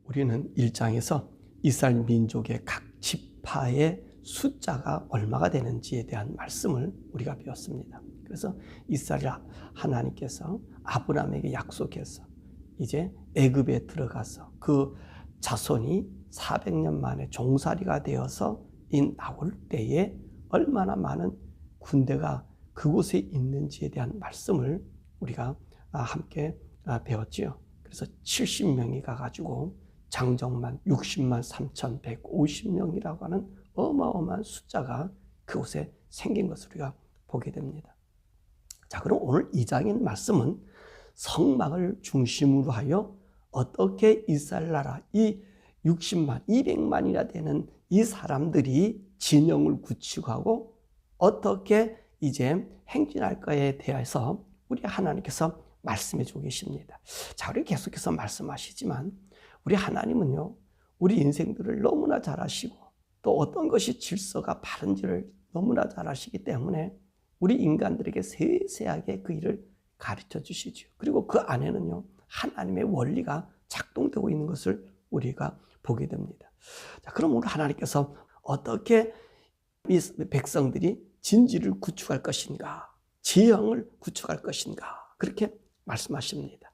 우리는 1장에서 이스라엘 민족의 각 지파의 숫자가 얼마가 되는지에 대한 말씀을 우리가 배웠습니다. 그래서 이스라엘 하나님께서 아브라함에게 약속해서 이제 애굽에 들어가서 그 자손이 400년 만에 종살이가 되어서 나올 때에 얼마나 많은 군대가 그곳에 있는지에 대한 말씀을 우리가 함께 배웠지요. 그래서 70명이 가가지고 장정만 60만 3,150명이라고 하는 어마어마한 숫자가 그곳에 생긴 것을 우리가 보게 됩니다. 자, 그럼 오늘 2장의 말씀은 성막을 중심으로 하여 어떻게 이스라엘 나라 이 60만, 200만이나 되는 이 사람들이 진영을 구축하고 어떻게 이제 행진할까에 대해서 우리 하나님께서 말씀해 주고 계십니다. 자, 우리 계속해서 말씀하시지만 우리 하나님은요, 우리 인생들을 너무나 잘 아시고 또 어떤 것이 질서가 바른지를 너무나 잘 아시기 때문에 우리 인간들에게 세세하게 그 일을 가르쳐 주시죠. 그리고 그 안에는요, 하나님의 원리가 작동되고 있는 것을 우리가 보게 됩니다. 자, 그럼 오늘 하나님께서 어떻게 이 백성들이 진지를 구축할 것인가, 지형을 구축할 것인가, 그렇게 말씀하십니다.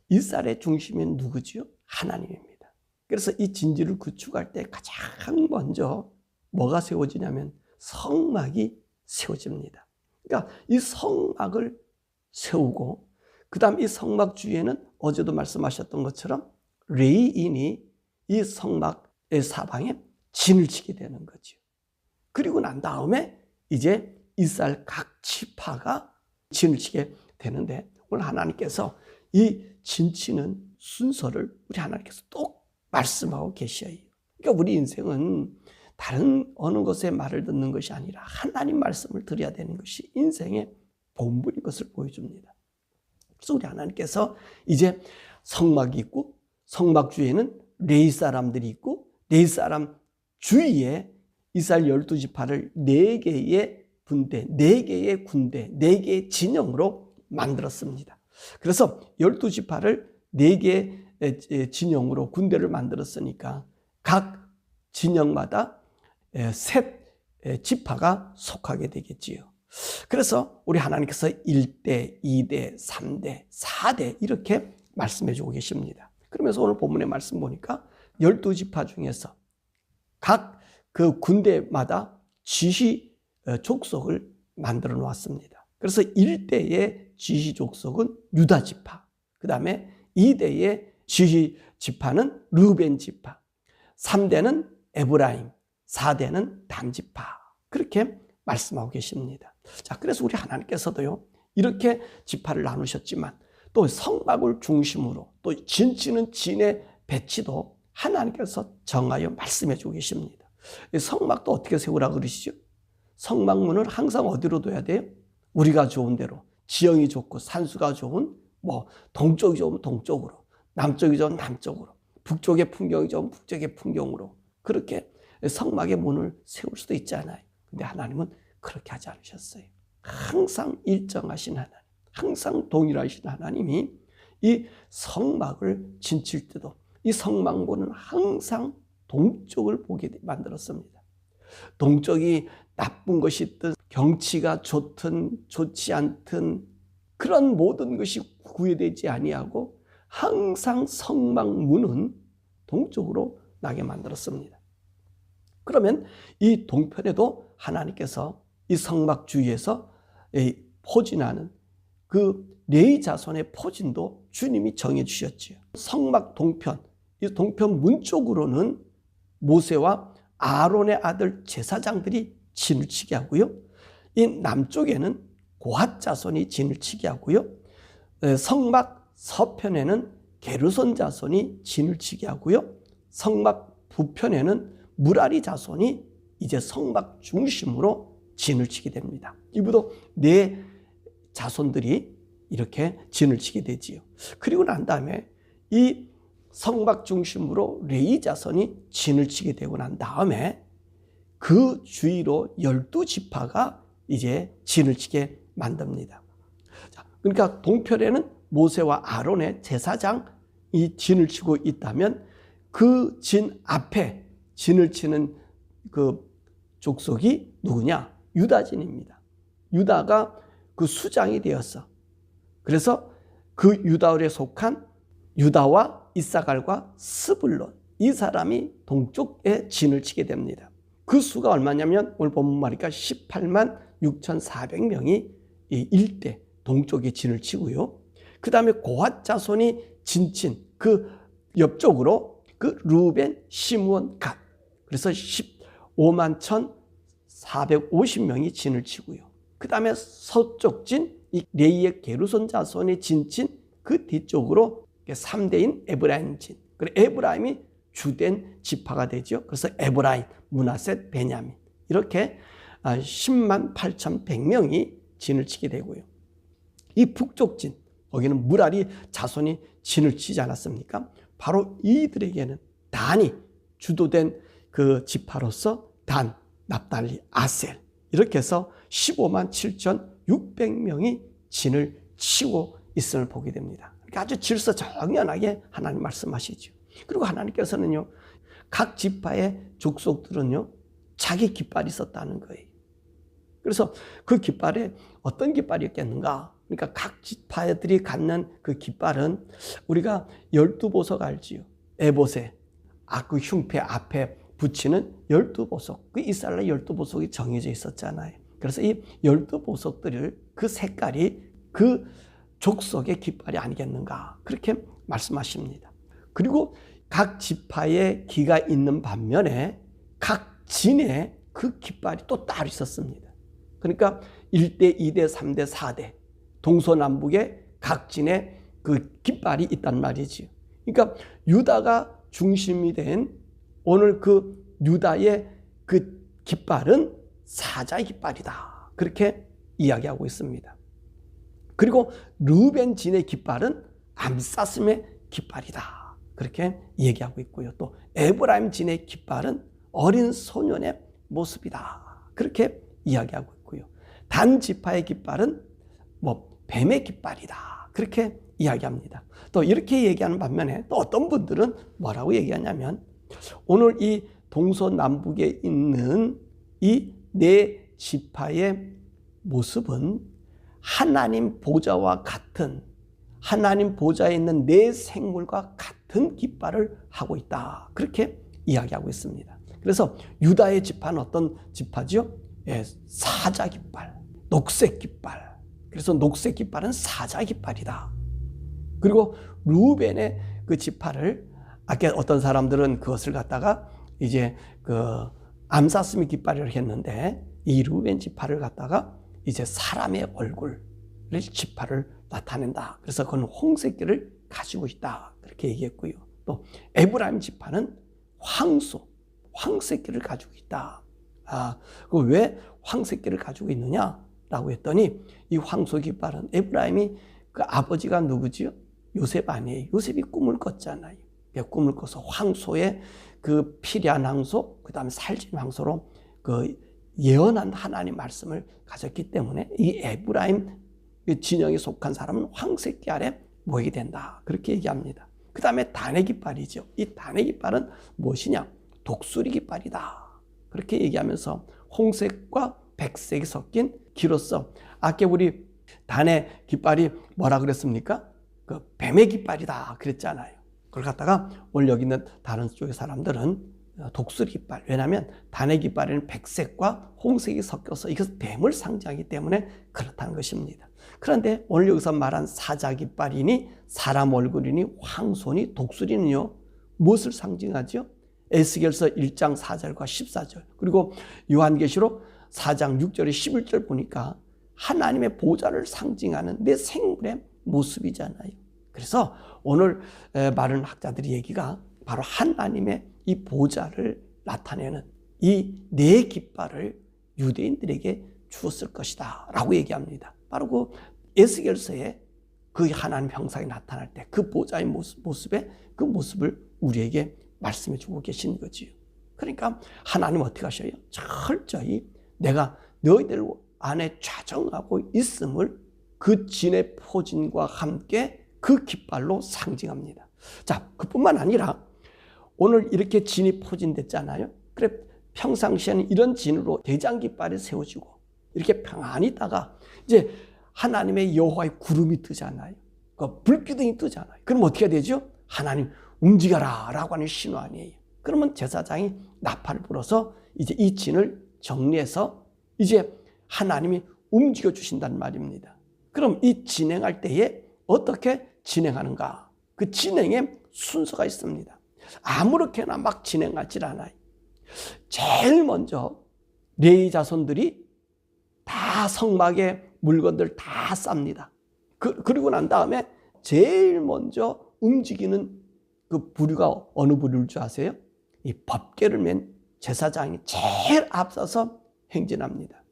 이스라엘의 중심은 누구지요? 하나님입니다. 그래서 이 진지를 구축할 때 가장 먼저 뭐가 세워지냐면 성막이 세워집니다. 그러니까 이 성막을 세우고 그 다음 이 성막 주위에는 어제도 말씀하셨던 것처럼 레위인이 이 성막의 사방에 진을 치게 되는 거죠. 그리고 난 다음에 이제 이스라엘 각 지파가 진을 치게 되는데 오늘 하나님께서 이 진치는 순서를 우리 하나님께서 또 말씀하고 계셔요. 그러니까 우리 인생은 다른 어느 것의 말을 듣는 것이 아니라 하나님 말씀을 들어야 되는 것이 인생의 본분인 것을 보여줍니다. 그래서 우리 하나님께서 이제 성막이 있고 성막 주위에는 레위 사람들이 있고 레위 사람 주위에 이스라엘 12지파를 4개의 분대, 4개의 군대, 4개의 진영으로 만들었습니다. 그래서 12지파를 4개의 진영으로 군대를 만들었으니까 각 진영마다 셋 지파가 속하게 되겠지요. 그래서 우리 하나님께서 1대, 2대, 3대, 4대 이렇게 말씀해 주고 계십니다. 그러면서 오늘 본문의 말씀 보니까 12지파 중에서 각 그 군대마다 지휘 족속을 만들어 놓았습니다. 그래서 1대의 지휘 족속은 유다 지파, 그 다음에 2대의 지휘 지파는 르벤 지파, 3대는 에브라임, 4대는 단 지파, 그렇게 말씀하고 계십니다. 자, 그래서 우리 하나님께서도요, 이렇게 지파를 나누셨지만 또 성막을 중심으로 또 진치는 진의 배치도 하나님께서 정하여 말씀해 주고 계십니다. 성막도 어떻게 세우라고 그러시죠? 성막문을 항상 어디로 둬야 돼요? 우리가 좋은 대로, 지형이 좋고 산수가 좋은 동쪽이 좋으면 동쪽으로, 남쪽이 좋으면 남쪽으로, 북쪽의 풍경이 좋으면 북쪽의 풍경으로, 그렇게 성막의 문을 세울 수도 있잖아요. 근데 하나님은 그렇게 하지 않으셨어요. 항상 일정하신 하나님, 항상 동일하신 하나님이 이 성막을 진칠 때도 이 성막문은 항상 동쪽을 보게 만들었습니다. 동쪽이 나쁜 것이 있든 경치가 좋든 좋지 않든 그런 모든 것이 구애되지 아니하고 항상 성막문은 동쪽으로 나게 만들었습니다. 그러면 이 동편에도 하나님께서 이 성막 주위에서 포진하는 그 레위 자손의 포진도 주님이 정해 주셨지요. 성막 동편, 이 동편 문 쪽으로는 모세와 아론의 아들 제사장들이 진을 치게 하고요. 이 남쪽에는 고핫 자손이 진을 치게 하고요. 성막 서편에는 게르손 자손이 진을 치게 하고요. 성막 북편에는 무라리 자손이 이제 성막 중심으로 진을 치게 됩니다. 이보다 4 자손들이 이렇게 진을 치게 되지요. 그리고 난 다음에 이 성막 중심으로 레위 자손이 진을 치게 되고 난 다음에 그 주위로 12지파가 이제 진을 치게 만듭니다. 그러니까 동편에는 모세와 아론의 제사장이 진을 치고 있다면 그 진 앞에 진을 치는 그 족속이 누구냐? 유다진입니다. 유다가 그 수장이 되었어. 그래서 그 유다월에 속한 유다와 이사갈과 스불론, 이 사람이 동쪽에 진을 치게 됩니다. 그 수가 얼마냐면 오늘 본문 말이니까 18만 6,400명이 이 일대 동쪽에 진을 치고요. 그 다음에 고핫 자손이 진친 그 옆쪽으로 그 루벤, 시므온, 갓, 그래서 15만 1,450명이 진을 치고요. 그 다음에 서쪽 진, 이 레이의 게르손 자손이 진친 그 뒤쪽으로 3대인 에브라임 진. 그리고 에브라임이 주된 지파가 되죠. 그래서 에브라임, 므낫셋, 베냐민, 이렇게 10만 8,100명이 진을 치게 되고요. 이 북쪽 진, 거기는 무라리 자손이 진을 치지 않았습니까? 바로 이들에게는 단이 주도된 그 지파로서 단, 납달리, 아셀, 이렇게 해서 15만 7,600명이 진을 치고 있음을 보게 됩니다. 그러니까 아주 질서정연하게 하나님 말씀하시죠. 그리고 하나님께서는요, 각 지파의 족속들은요, 자기 깃발이 있었다는 거예요. 그래서 그 깃발에 어떤 깃발이었겠는가? 그러니까 각 지파들이 갖는 그 깃발은 우리가 12보석 알지요. 에봇에 그 흉패 앞에 붙이는 12보석. 그 이스라엘 12보석이 정해져 있었잖아요. 그래서 이 12보석들을 그 색깔이 그 족속의 깃발이 아니겠는가? 그렇게 말씀하십니다. 그리고 각 지파의 기가 있는 반면에 각 진에 그 깃발이 또 따로 있었습니다. 그러니까 1대, 2대, 3대, 4대 동서남북에 각 진에 그 깃발이 있단 말이지요. 그러니까 유다가 중심이 된 오늘 그 유다의 그 깃발은 사자의 깃발이다. 그렇게 이야기하고 있습니다. 그리고 르벤 진의 깃발은 암사슴의 깃발이다. 그렇게 얘기하고 있고요. 또 에브라임 진의 깃발은 어린 소년의 모습이다. 그렇게 이야기하고 있고요. 단 지파의 깃발은 뱀의 깃발이다. 그렇게 이야기합니다. 또 이렇게 얘기하는 반면에 또 어떤 분들은 뭐라고 얘기하냐면 오늘 이 동서남북에 있는 이 네 지파의 모습은 하나님 보좌와 같은, 하나님 보좌에 있는 네 생물과 같은 깃발을 하고 있다. 그렇게 이야기하고 있습니다. 그래서 유다의 지파는 어떤 지파죠? 사자 깃발, 녹색 깃발. 그래서 녹색 깃발은 사자 깃발이다. 그리고 루벤의 그 지파를 아까 어떤 사람들은 그것을 갖다가 이제 그 암사슴이 깃발이라고 했는데 이 루벤 지파를 갖다가 이제 사람의 얼굴을 지파를 나타낸다. 그래서 그건 홍색기를 가지고 있다. 그렇게 얘기했고요. 또 에브라임 지파는 황새끼를 가지고 있다. 그 왜 황새끼를 가지고 있느냐라고 했더니 이 황소 깃발은 에브라임이 그 아버지가 누구지요? 요셉 아니에요. 요셉이 꿈을 꿨잖아요. 꿈을 꿔서 황소의 그 피리한 황소, 그 다음에 살진 황소로 그 예언한 하나님 말씀을 가졌기 때문에 이 에브라임 진영에 속한 사람은 황새끼 아래 모이게 된다. 그렇게 얘기합니다. 그 다음에 단의 깃발이죠. 이 단의 깃발은 무엇이냐? 독수리 깃발이다. 그렇게 얘기하면서 홍색과 백색이 섞인 기로서 아까 우리 단의 깃발이 뭐라 그랬습니까? 그 뱀의 깃발이다 그랬잖아요. 그걸 갖다가 오늘 여기 있는 다른 쪽의 사람들은 독수리 깃발. 왜냐하면 단의 깃발에는 백색과 홍색이 섞여서 이것은 뱀을 상징하기 때문에 그렇다는 것입니다. 그런데 오늘 여기서 말한 사자 깃발이니 사람 얼굴이니 황소니 독수리는요 무엇을 상징하죠? 에스겔서 1장 4절과 14절 그리고 요한계시록 4장 6절에 11절 보니까 하나님의 보좌를 상징하는 내 생물의 모습이잖아요. 그래서 오늘 말하는 학자들의 얘기가 바로 하나님의 이 보좌를 나타내는 이 네 깃발을 유대인들에게 주었을 것이다 라고 얘기합니다. 바로 그 에스겔서에 그 하나님 형상이 나타날 때 그 보좌의 모습에 그 모습을 우리에게 말씀해 주고 계신 거지요. 그러니까 하나님 어떻게 하셔요? 철저히 내가 너희들 안에 좌정하고 있음을 그 진의 포진과 함께 그 깃발로 상징합니다. 자, 그뿐만 아니라 오늘 이렇게 진이 포진됐잖아요. 그래 평상시에는 이런 진으로 대장깃발이 세워지고 이렇게 평안히 있다가 이제 하나님의 여호와의 구름이 뜨잖아요. 그 불기둥이 뜨잖아요. 그럼 어떻게 되죠? 하나님 움직여라 라고 하는 신호 아니에요. 그러면 제사장이 나팔을 불어서 이제 이 진을 정리해서 이제 하나님이 움직여 주신다는 말입니다. 그럼 이 진행할 때에 어떻게 진행하는가? 그 진행에 순서가 있습니다. 아무렇게나 막 진행하지 않아요. 제일 먼저 레위 자손들이 다 성막에 물건들 다 쌉니다. 그리고 난 다음에 제일 먼저 움직이는 그 부류가 어느 부류일 줄 아세요? 이 법궤를 맨 제사장이 제일 앞서서 행진합니다.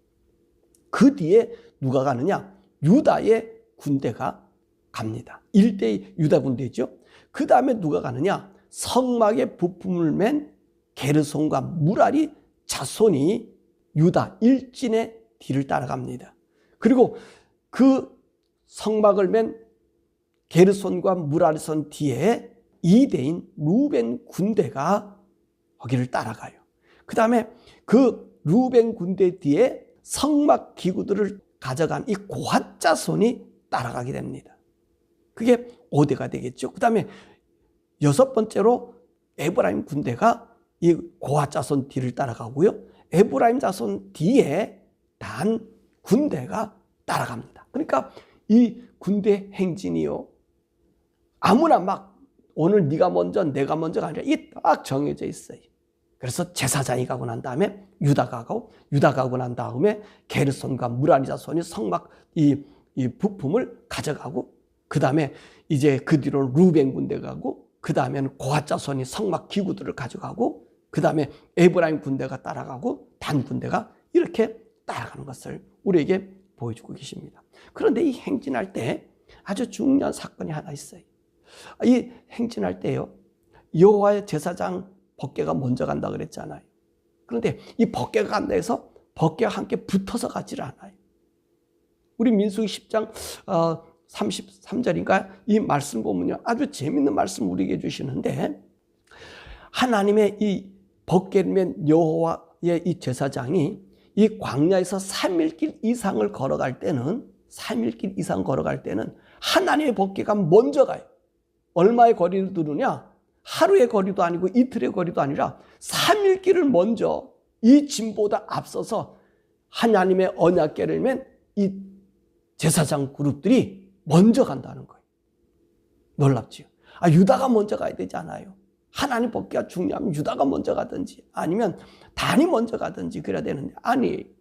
그 뒤에 누가 가느냐? 유다의 군대가 갑니다. 1대 유다 군대죠. 그 다음에 누가 가느냐? 성막의 부품을 맨 게르손과 무라리 자손이 유다 일진의 뒤를 따라갑니다. 그리고 그 성막을 맨 게르손과 무라리손 뒤에 2대인 루벤 군대가 거기를 따라가요. 그 다음에 그 루벤 군대 뒤에 성막 기구들을 가져간 이 고핫 자손이 따라가게 됩니다. 그게 5대가 되겠죠. 그 다음에 6번째로 에브라임 군대가 이 고핫 자손 뒤를 따라가고요. 에브라임 자손 뒤에 단 군대가 따라갑니다. 그러니까 이 군대 행진이요, 아무나 막 오늘 네가 먼저 내가 먼저가 아니라 이게 딱 정해져 있어요. 그래서 제사장이 가고 난 다음에 유다가 가고 난 다음에 게르손과 무라리 자손이 성막 이 부품을 가져가고, 그 다음에 이제 그 뒤로 루벤 군대가 가고, 그 다음에는 고핫 자손이 성막 기구들을 가져가고, 그 다음에 에브라임 군대가 따라가고 단 군대가 이렇게 따라가는 것을 우리에게 보여주고 계십니다. 그런데 이 행진할 때 아주 중요한 사건이 하나 있어요. 이 행진할 때요, 여호와의 제사장 법궤가 먼저 간다 그랬잖아요. 그런데 이 법궤가 간다 해서 법궤와 함께 붙어서 가지를 않아요. 우리 민수기 10장 33절인가 이 말씀 보면요, 아주 재밌는 말씀 우리에게 주시는데, 하나님의 이 법궤를 맨 여호와의 이 제사장이 이 광야에서 3일길 이상 걸어갈 때는 하나님의 법궤가 먼저 가요. 얼마의 거리를 두느냐? 하루의 거리도 아니고 이틀의 거리도 아니라 3일길을 먼저 이 짐보다 앞서서 하나님의 언약궤를 맨 이 제사장 그룹들이 먼저 간다는 거예요. 놀랍지요? 유다가 먼저 가야 되지 않아요. 하나님 법궤가 중요하면 유다가 먼저 가든지 아니면 단이 먼저 가든지 그래야 되는데, 아니,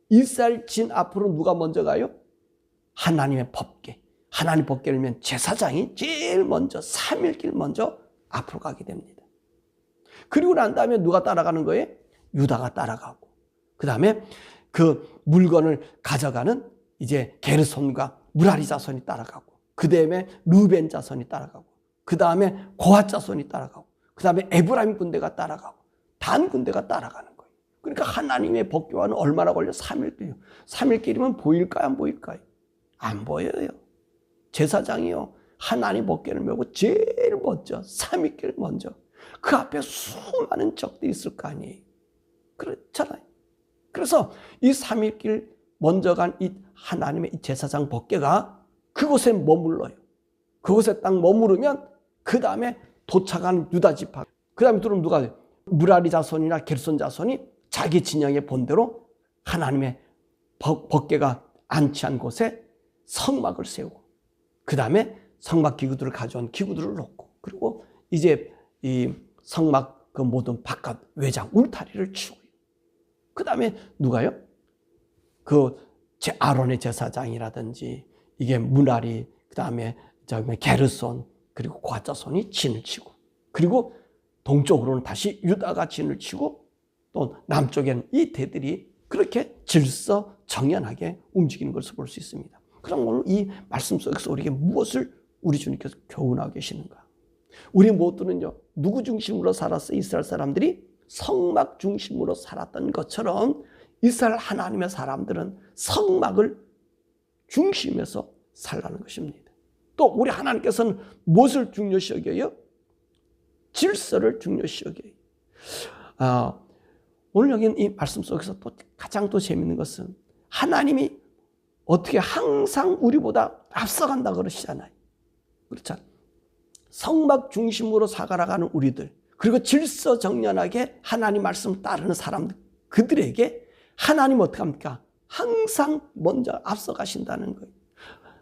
이스라엘 진 앞으로 누가 먼저 가요? 하나님의 법궤. 하나님 법궤를 맨 제사장이 제일 먼저 3일길 먼저 앞으로 가게 됩니다. 그리고 난 다음에 누가 따라가는 거예요? 유다가 따라가고, 그 다음에 그 물건을 가져가는 이제 게르손과 무라리 자손이 따라가고, 그 다음에 루벤 자손이 따라가고, 그 다음에 고핫 자손이 따라가고, 그 다음에 에브라임 군대가 따라가고, 단 군대가 따라가는 거예요. 그러니까 하나님의 법궤와는 얼마나 걸려? 3일길이요. 3일길이면 보일까요? 안 보일까요? 안 보여요. 제사장이요, 하나님 법궤를 메고 제일 먼저 3일길 먼저, 그 앞에 수많은 적들이 있을 거 아니에요. 그렇잖아요. 그래서 이 3일길 먼저 간 이 하나님의 이 제사장 법궤가 그곳에 머물러요. 그곳에 딱 머무르면 그 다음에 도착한 유다 지파, 그 다음에 또 누가 돼요? 무라리 자손이나 게르손 자손이 자기 진영의 본대로 하나님의 법궤가 안치한 곳에 성막을 세우고, 그 다음에 성막 기구들을 가져온 기구들을 놓고, 그리고 이제 이 성막 그 모든 바깥 외장 울타리를 치고요. 그 다음에 누가요? 그 아론의 제사장이라든지 이게 무라리, 그 다음에 게르손, 그리고 고핫 자손이 진을 치고, 그리고 동쪽으로는 다시 유다가 진을 치고, 또 남쪽에는 이 대들이 그렇게 질서정연하게 움직이는 것을 볼 수 있습니다. 그럼 오늘 이 말씀 속에서 우리에게 무엇을 우리 주님께서 교훈하고 계시는가? 우리 모두는요, 누구 중심으로 살았어요? 이스라엘 사람들이 성막 중심으로 살았던 것처럼 이스라엘 하나님의 사람들은 성막을 중심에서 살라는 것입니다. 또 우리 하나님께서는 무엇을 중요시 여겨요? 질서를 중요시 여겨요. 오늘 여기 이 말씀 속에서 또 가장 또 재밌는 것은 하나님이 어떻게 항상 우리보다 앞서간다 그러시잖아요. 그렇죠? 성막 중심으로 살아가는 우리들, 그리고 질서정연하게 하나님 말씀 따르는 사람들, 그들에게 하나님 어떻게 합니까? 항상 먼저 앞서가신다는 거예요.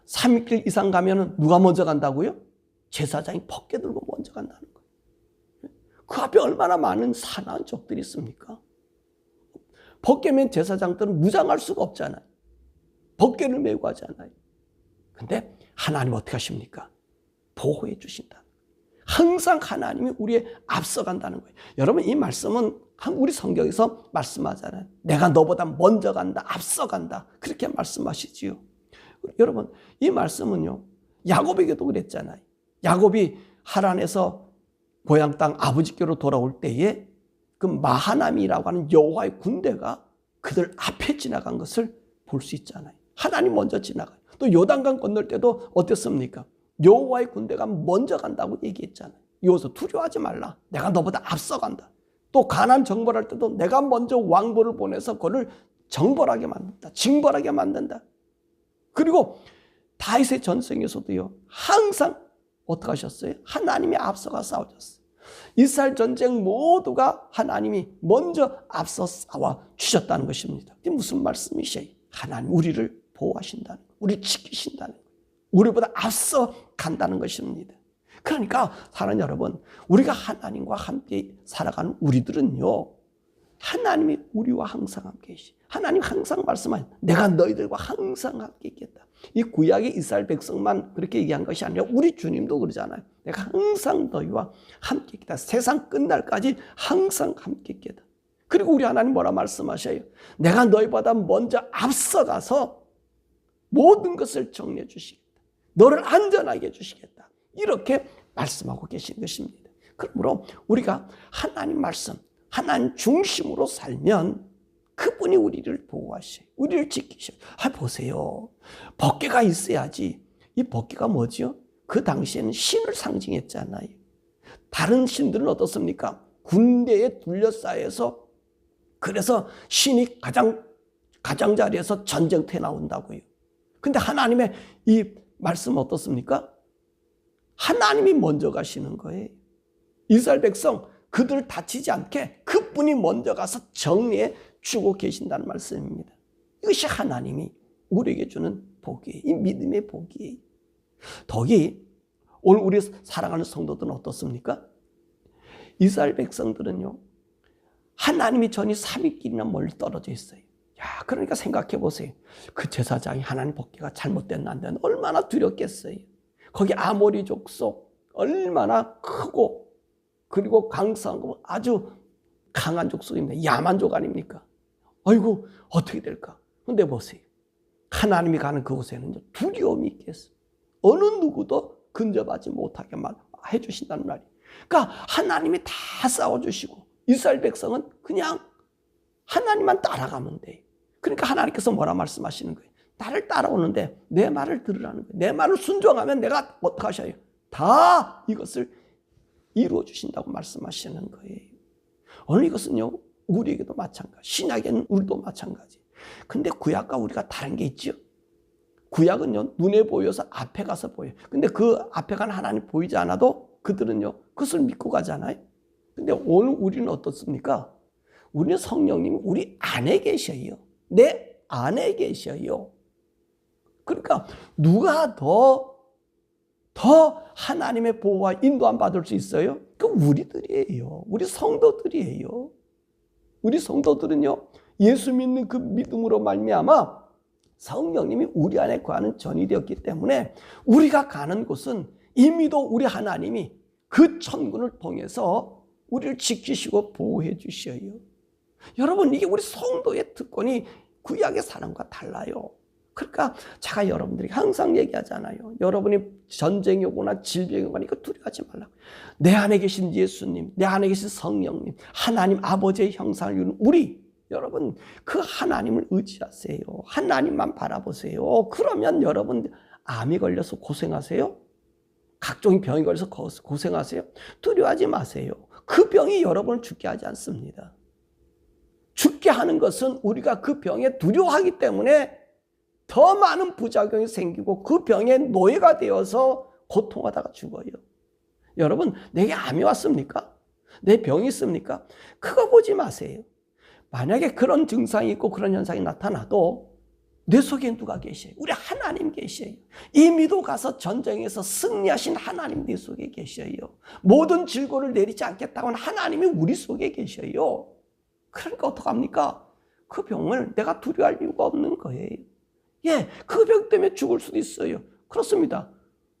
3일 이상 가면 누가 먼저 간다고요? 제사장이 벗게 들고 먼저 간다는 거예요. 그 앞에 얼마나 많은 사나운 적들이 있습니까? 벗게면 제사장들은 무장할 수가 없잖아요. 벗개를 메고 하잖아요. 근데 하나님 어떻게 하십니까? 보호해 주신다. 항상 하나님이 우리에 앞서간다는 거예요. 여러분, 이 말씀은 우리 성경에서 말씀하잖아요. 내가 너보다 먼저 간다, 앞서간다. 그렇게 말씀하시지요. 여러분, 이 말씀은요, 야곱에게도 그랬잖아요. 야곱이 하란에서 고향 땅 아버지께로 돌아올 때에 그 마하남이라고 하는 여호와의 군대가 그들 앞에 지나간 것을 볼 수 있잖아요. 하나님 먼저 지나가요. 또 요단강 건널 때도 어땠습니까? 여호와의 군대가 먼저 간다고 얘기했잖아요. 여기서 두려워하지 말라. 내가 너보다 앞서간다. 또 가나안 정벌할 때도 내가 먼저 왕보를 보내서 그를 정벌하게 만든다. 징벌하게 만든다. 그리고 다윗의 전쟁에서도요, 항상 어떻게 하셨어요? 하나님이 앞서가 싸우셨어요. 이스라엘 전쟁 모두가 하나님이 먼저 앞서 싸워 주셨다는 것입니다. 이게 무슨 말씀이셔요? 하나님 우리를 보호하신다는 거예요. 우리를 지키신다는 거예요. 우리보다 앞서 간다는 것입니다. 그러니까 사랑하는 여러분, 우리가 하나님과 함께 살아가는 우리들은요, 하나님이 우리와 항상 함께 계시. 하나님 항상 말씀하신 내가 너희들과 항상 함께 있겠다. 이 구약의 이스라엘 백성만 그렇게 얘기한 것이 아니라 우리 주님도 그러잖아요. 내가 항상 너희와 함께 있겠다. 세상 끝날까지 항상 함께 있겠다. 그리고 우리 하나님 뭐라 말씀하셔요? 내가 너희보다 먼저 앞서가서 모든 것을 정리해 주시겠다. 너를 안전하게 해주시겠다. 이렇게 말씀하고 계신 것입니다. 그러므로 우리가 하나님 말씀, 하나님 중심으로 살면 그분이 우리를 보호하셔요. 우리를 지키셔요. 보세요. 법궤가 있어야지. 이 법궤가 뭐죠? 그 당시에는 신을 상징했잖아요. 다른 신들은 어떻습니까? 군대에 둘러싸여서 그래서 신이 가장자리에서 전쟁터에 나온다고요. 근데 하나님의 이 말씀은 어떻습니까? 하나님이 먼저 가시는 거예요. 이스라엘 백성 그들 다치지 않게 그분이 먼저 가서 정리해 주고 계신다는 말씀입니다. 이것이 하나님이 우리에게 주는 복이에요. 이 믿음의 복이에요. 덕이 오늘 우리 살아가는 성도들은 어떻습니까? 이스라엘 백성들은요, 하나님이 전이 3일길이나 멀리 떨어져 있어요. 야, 그러니까 생각해 보세요. 그 제사장이 하나님 법궤가 잘못된 안 되는 얼마나 두렵겠어요. 거기 아모리 족속 얼마나 크고 그리고 강성하고 아주 강한 족속입니다. 야만족 아닙니까? 아이고 어떻게 될까? 근데 보세요. 하나님이 가는 그곳에는 두려움이 있겠어요. 어느 누구도 근접하지 못하게 해주신다는 말이에요. 그러니까 하나님이 다 싸워주시고 이스라엘 백성은 그냥 하나님만 따라가면 돼요. 그러니까 하나님께서 뭐라 말씀하시는 거예요? 나를 따라오는데 내 말을 들으라는 거예요. 내 말을 순종하면 내가 어떻게 하셔요? 다 이것을 이루어 주신다고 말씀하시는 거예요. 오늘 이것은요, 우리에게도 마찬가지. 신약에는 우리도 마찬가지. 근데 구약과 우리가 다른 게 있죠. 구약은요, 눈에 보여서 앞에 가서 보여요. 근데 그 앞에 가는 하나님 보이지 않아도 그들은요, 그것을 믿고 가잖아요. 근데 오늘 우리는 어떻습니까? 우리는 성령님이 우리 안에 계셔요. 내 안에 계셔요. 그러니까 누가 더 하나님의 보호와 인도함 받을 수 있어요? 그 우리들이에요. 우리 성도들이에요. 우리 성도들은요, 예수 믿는 그 믿음으로 말미암아 성령님이 우리 안에 거하는 전이 되었기 때문에 우리가 가는 곳은 이미도 우리 하나님이 그 천군을 통해서 우리를 지키시고 보호해 주셔요. 여러분, 이게 우리 성도의 특권이 구약의 사람과 달라요. 그러니까 제가 여러분들에게 항상 얘기하잖아요. 여러분이 전쟁이 오거나 질병이 오거나 이거 두려워하지 말라고. 내 안에 계신 예수님, 내 안에 계신 성령님, 하나님 아버지의 형상을 이루는 우리, 여러분 그 하나님을 의지하세요. 하나님만 바라보세요. 그러면 여러분 암이 걸려서 고생하세요? 각종 병이 걸려서 고생하세요? 두려워하지 마세요. 그 병이 여러분을 죽게 하지 않습니다. 죽게 하는 것은 우리가 그 병에 두려워하기 때문에 더 많은 부작용이 생기고 그 병에 노예가 되어서 고통하다가 죽어요. 여러분, 내게 암이 왔습니까? 내 병이 있습니까? 그거 보지 마세요. 만약에 그런 증상이 있고 그런 현상이 나타나도 내 속에 누가 계셔요? 우리 하나님 계셔요. 이 미도 가서 전쟁에서 승리하신 하나님 내 속에 계셔요. 모든 질고를 내리지 않겠다고 하는 하나님이 우리 속에 계셔요. 그러니까 어떡합니까? 그 병을 내가 두려워할 이유가 없는 거예요. 예, 그 병 때문에 죽을 수도 있어요. 그렇습니다.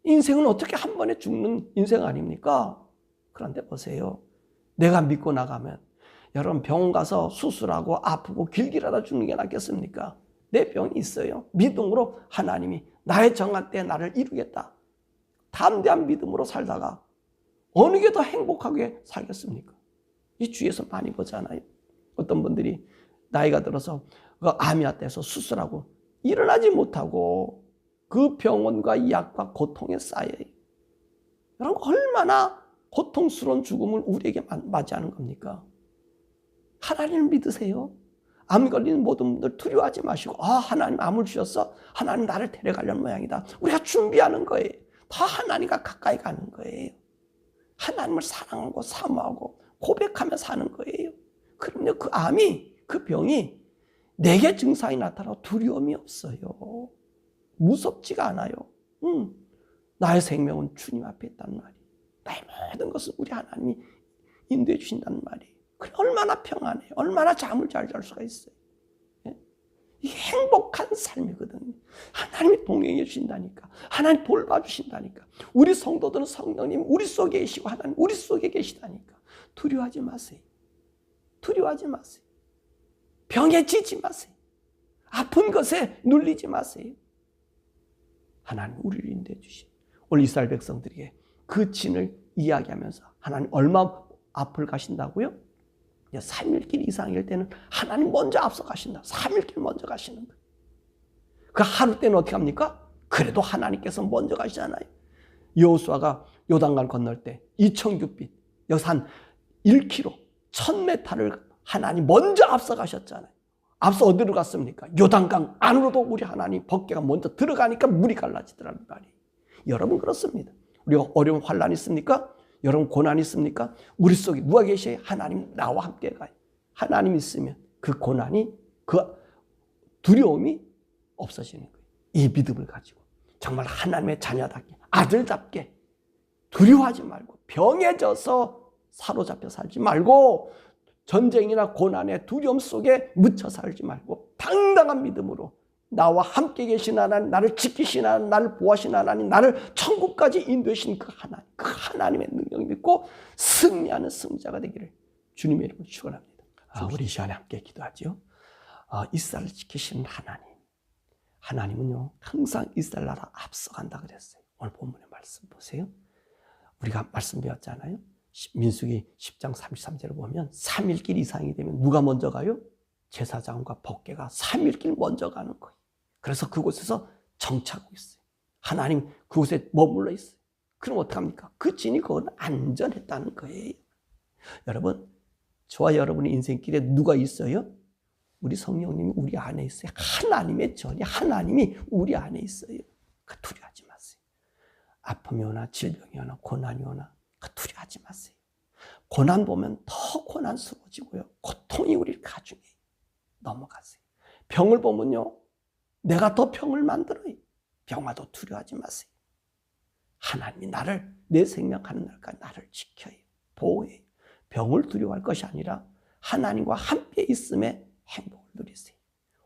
인생은 어떻게 한 번에 죽는 인생 아닙니까? 그런데 보세요. 내가 믿고 나가면 여러분 병원 가서 수술하고 아프고 길길하다 죽는 게 낫겠습니까? 내 병이 있어요. 믿음으로 하나님이 나의 정한 때에 나를 이루겠다. 담대한 믿음으로 살다가 어느 게 더 행복하게 살겠습니까? 이 주위에서 많이 보잖아요. 어떤 분들이 나이가 들어서 암이 왔다 해서 수술하고 일어나지 못하고 그 병원과 이 약과 고통에 쌓여요. 여러분 얼마나 고통스러운 죽음을 우리에게 맞이하는 겁니까? 하나님을 믿으세요. 암 걸리는 모든 분들 두려워하지 마시고 하나님 암을 주셨어? 하나님 나를 데려가려는 모양이다. 우리가 준비하는 거예요. 더 하나님과 가까이 가는 거예요. 하나님을 사랑하고 사모하고 고백하며 사는 거예요. 그럼요, 그 암이, 그 병이 내게 증상이 나타나고 두려움이 없어요. 무섭지가 않아요. 나의 생명은 주님 앞에 있단 말이에요. 나의 모든 것은 우리 하나님이 인도해 주신다는 말이에요. 그래, 얼마나 평안해요. 얼마나 잠을 잘 잘 수가 있어요. 예? 이게 행복한 삶이거든요. 하나님이 동행해 주신다니까. 하나님 돌봐주신다니까. 우리 성도들은 성령님 우리 속에 계시고 하나님 우리 속에 계시다니까. 두려워하지 마세요. 두려워하지 마세요. 병에 지지 마세요. 아픈 것에 눌리지 마세요. 하나님 우리를 인도해 주시. 오늘 이스라엘 백성들에게 그 진을 이야기하면서 하나님 얼마 앞을 가신다고요? 3일 길 이상일 때는 하나님 먼저 앞서 가신다. 3일 길 먼저 가시는 거예요. 그 하루 때는 어떻게 합니까? 그래도 하나님께서 먼저 가시잖아요. 여호수아가 요단강 건널 때 2,000규빗, 여기서 한 1km, 1,000m를 하나님 먼저 앞서 가셨잖아요. 앞서 어디로 갔습니까? 요단강 안으로도 우리 하나님 법궤가 먼저 들어가니까 물이 갈라지더라는 말이에요. 여러분 그렇습니다. 우리가 어려운 환란이 있습니까? 여러분 고난이 있습니까? 우리 속에 누가 계셔요? 하나님 나와 함께 가요. 하나님 있으면 그 고난이, 그 두려움이 없어지는 거예요. 이 믿음을 가지고 정말 하나님의 자녀답게, 아들답게 두려워하지 말고 병에 져서 사로잡혀 살지 말고 전쟁이나 고난의 두려움 속에 묻혀 살지 말고 당당한 믿음으로 나와 함께 계신 하나님, 나를 지키신 하나님, 나를 보호하신 하나님, 나를 천국까지 인도하신 그 하나님, 그 하나님의 능력을 믿고 승리하는 승자가 되기를 주님의 이름으로 축원합니다. 우리 이 시간에 함께 기도하죠. 이스라엘을 지키시는 하나님, 하나님은요 항상 이스라엘 나라 앞서간다 그랬어요. 오늘 본문의 말씀 보세요. 우리가 말씀 배웠잖아요. 민수기 10장 33절을 보면 3일 길 이상이 되면 누가 먼저 가요? 제사장과 법궤가 3일 길 먼저 가는 거예요. 그래서 그곳에서 정착하고 있어요. 하나님 그곳에 머물러 있어요. 그럼 어떡합니까? 그 진이 그건 안전했다는 거예요. 여러분, 저와 여러분의 인생길에 누가 있어요? 우리 성령님이 우리 안에 있어요. 하나님의 전이, 하나님이 우리 안에 있어요. 그 두려워하지 마세요. 아픔이 오나 질병이 오나 고난이 오나 그 두려워하지 마세요. 고난 보면 더 고난스러워지고요. 고통이 우리를 가중해. 넘어가세요. 병을 보면요. 내가 더 병을 만들어요. 병화도 두려워하지 마세요. 하나님이 나를, 내 생명하는 날까지 나를 지켜요. 보호해요. 병을 두려워할 것이 아니라 하나님과 함께 있음에 행복을 누리세요.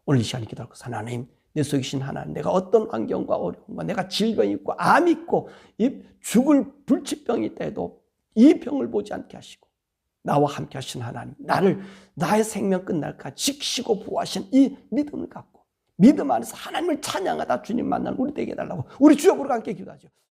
오늘 이 시간에 기도할 것은 하나님, 내 속에 계신 하나님, 내가 어떤 환경과 어려움과 내가 질병이 있고 암이 있고 이 죽을 불치병이 있다 해도 이 병을 보지 않게 하시고 나와 함께 하신 하나님, 나를 나의 생명 끝날까지 지키시고 보호하신 이 믿음을 갖고 믿음 안에서 하나님을 찬양하다 주님 만난 우리 되게 해달라고 우리 주여 부르고 함께 기도하죠.